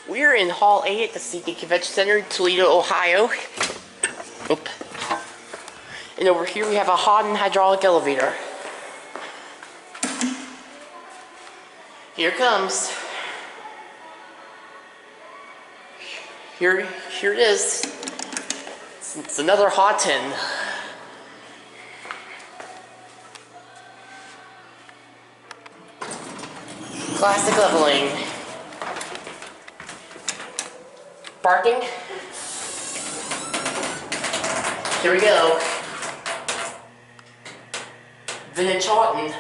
We're in Hall A at the SeaGate Convention Center in Toledo, Ohio. Oop. And over here we have a Haughton hydraulic elevator. Here it comes. Here it is. It's another Haughton. Classic leveling. Parking. Here we go. Vintage Haughton.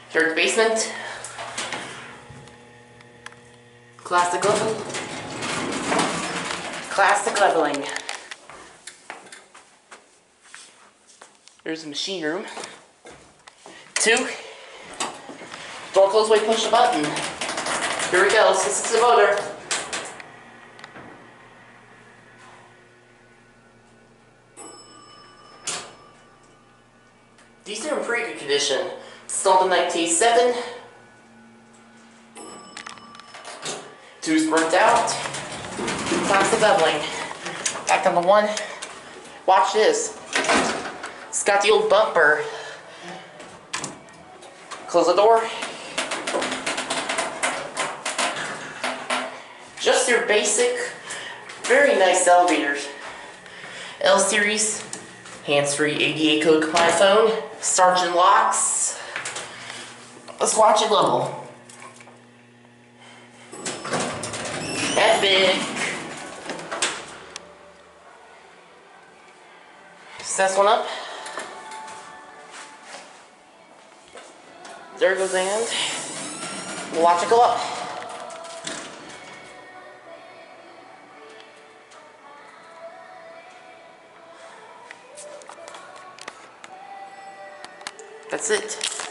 Here at the basement. Classic level. Classic leveling. There's the machine room. 2. Door closed while you push the button. Here we go. This is the motor. These are in pretty good condition. Installed in 1987. 2's burnt out. Classic leveling. Back on the 1. Watch this. It's got the old bumper. Close the door. Just your basic, very nice elevators. L series, hands-free ADA code compliant phone, Sergeant locks. Let's watch it level. Epic. Set this one up. There goes the hand. We'll watch it go up. That's it.